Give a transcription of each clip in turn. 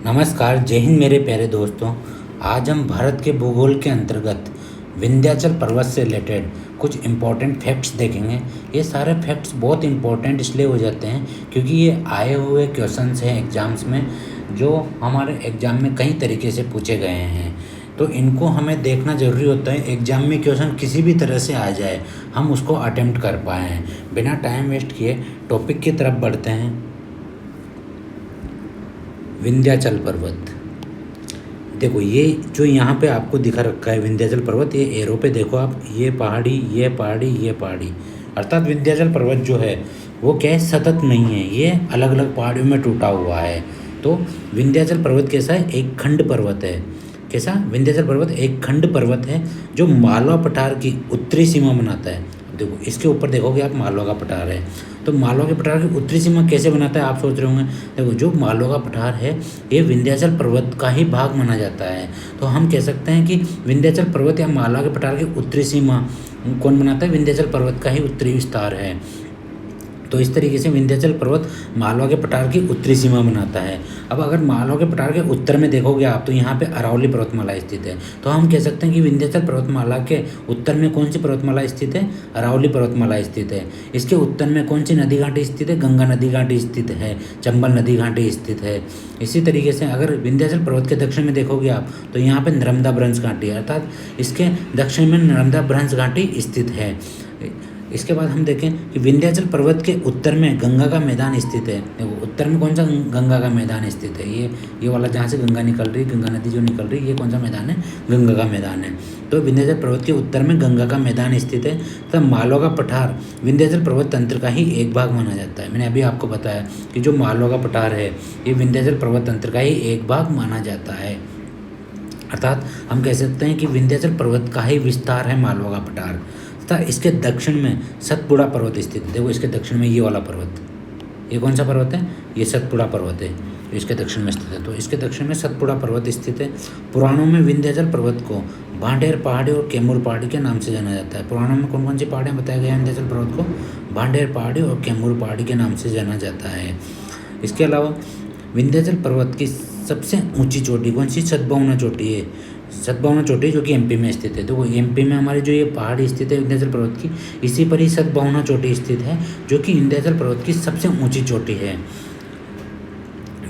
नमस्कार, जय हिंद मेरे प्यारे दोस्तों। आज हम भारत के भूगोल के अंतर्गत विंध्याचल पर्वत से रिलेटेड कुछ इम्पोर्टेंट फैक्ट्स देखेंगे। ये सारे फैक्ट्स बहुत इम्पोर्टेंट इसलिए हो जाते हैं क्योंकि ये आए हुए क्वेश्चंस हैं एग्ज़ाम्स में, जो हमारे एग्ज़ाम में कई तरीके से पूछे गए हैं। तो इनको हमें देखना ज़रूरी होता है। एग्ज़ाम में क्वेश्चन किसी भी तरह से आ जाए, हम उसको अटेम्प्ट कर पाएँ। बिना टाइम वेस्ट किए टॉपिक की तरफ बढ़ते हैं। विंध्याचल पर्वत, देखो ये जो यहाँ पे आपको दिखा रखा है विंध्याचल पर्वत, ये एरो पे देखो आप, ये पहाड़ी, ये पहाड़ी, ये पहाड़ी, अर्थात विंध्याचल पर्वत जो है वो क्या है, सतत नहीं है, ये अलग अलग पहाड़ियों में टूटा हुआ है। तो विंध्याचल पर्वत कैसा है, एक खंड पर्वत है। कैसा, विंध्याचल पर्वत एक खंड पर्वत है जो मालवा पठार की उत्तरी सीमा बनाता है। देखो इसके ऊपर देखोगे आप, मालवा का पठार है। तो मालवा के पठार की उत्तरी सीमा कैसे बनाता है, आप सोच रहे होंगे। देखो जो मालवा का पठार है ये विंध्याचल पर्वत का ही भाग माना जाता है। तो हम कह सकते हैं कि विंध्याचल पर्वत या मालवा के पठार की उत्तरी सीमा कौन बनाता है, विंध्याचल पर्वत का ही उत्तरी विस्तार है। तो इस तरीके से विंध्याचल पर्वत मालवा के पठार की उत्तरी सीमा बनाता है। अब अगर मालवा के पठार के उत्तर में देखोगे आप, तो यहाँ पे अरावली पर्वतमाला स्थित है। तो हम कह सकते हैं कि विंध्याचल पर्वतमाला के उत्तर में कौन सी पर्वतमाला स्थित है, अरावली पर्वतमाला स्थित है। इसके उत्तर में कौन सी नदी घाटी स्थित है, गंगा नदी घाटी स्थित है, चंबल नदी घाटी स्थित है। इसी तरीके से अगर विंध्याचल पर्वत के दक्षिण में देखोगे आप, तो यहाँ पर नर्मदा भ्रंश घाटी, अर्थात इसके दक्षिण में नर्मदा भ्रंश घाटी स्थित है। इसके बाद हम देखें कि विंध्याचल पर्वत के उत्तर में गंगा का मैदान स्थित है। देखो उत्तर में कौन सा गंगा का मैदान स्थित है, ये वाला जहाँ से गंगा निकल रही, गंगा नदी जो निकल रही, ये कौन सा मैदान है, गंगा का मैदान है। तो विंध्याचल पर्वत के उत्तर में गंगा का मैदान स्थित है। तब मालवा का पठार विंध्याचल पर्वत तंत्र का ही एक भाग माना जाता है। मैंने अभी आपको बताया कि जो मालवा का पठार है ये विंध्याचल पर्वत तंत्र का ही एक भाग माना जाता है। अर्थात हम कह सकते हैं कि विंध्याचल पर्वत का ही विस्तार है मालवा का पठार। तथा इसके दक्षिण में सतपुड़ा पर्वत स्थित है। देखो इसके दक्षिण में ये वाला पर्वत, ये कौन सा पर्वत है, ये सतपुड़ा पर्वत है, जो इसके दक्षिण में स्थित है। तो इसके दक्षिण में सतपुड़ा पर्वत स्थित है। पुराणों में विंध्याचल पर्वत को भांडेर पहाड़ी और कैमूर पहाड़ी के नाम से जाना जाता है। पुराणों में कौन कौन सी पहाड़ियाँ बताया गया है, विंध्याचल पर्वत को भांडेर पहाड़ी और कैमूर पहाड़ी के नाम से जाना जाता है। इसके अलावा विंध्याचल पर्वत की सबसे ऊंची चोटी कौन सी, सतभावना चोटी है। सतभावना चोटी जो कि एमपी में स्थित है। तो वो एमपी में हमारी जो ये पहाड़ी स्थित है विंध्याचल पर्वत की, इसी पर ही सतभावना चोटी स्थित है, जो कि विंध्याचल पर्वत की सबसे ऊंची चोटी है।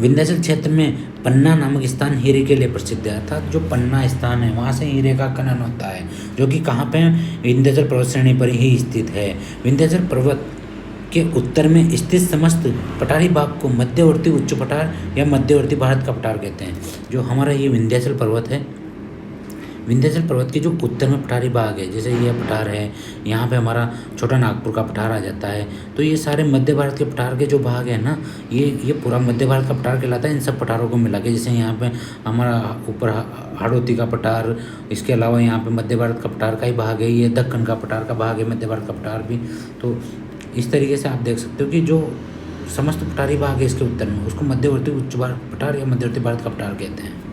विंध्याचल क्षेत्र में पन्ना नामक स्थान हीरे के लिए प्रसिद्ध है। अर्थात जो पन्ना स्थान है वहाँ से हीरे का खनन होता है, जो कि कहाँ पे, विंध्याचल पर्वत श्रेणी पर ही स्थित है। विंध्याचल पर्वत के उत्तर में स्थित समस्त पठारी भाग को मध्यवर्ती उच्च पठार या मध्यवर्ती भारत का पठार कहते हैं। जो हमारा ये विंध्याचल पर्वत है, विंध्याचल पर्वत के जो उत्तर में पठारी भाग है, जैसे ये पठार है, यहाँ पे हमारा छोटा नागपुर का पठार आ जाता है। तो ये सारे मध्य भारत के पठार के जो भाग है ना, ये पूरा मध्य भारत का पठार कहलाता है। इन सब पठारों को मिला के, जैसे यहाँ पे हमारा ऊपर हाड़ौती का पठार, इसके अलावा यहाँ पे मध्य भारत का पठार का ही भाग है, ये दक्कन का पठार का भाग है, मध्य भारत का पठार भी। तो इस तरीके से आप देख सकते हो कि जो समस्त पठारी भाग है इसके उत्तर में, उसको मध्यवर्ती उच्च भारत पठार या मध्यवर्ती भारत का पठार कहते हैं।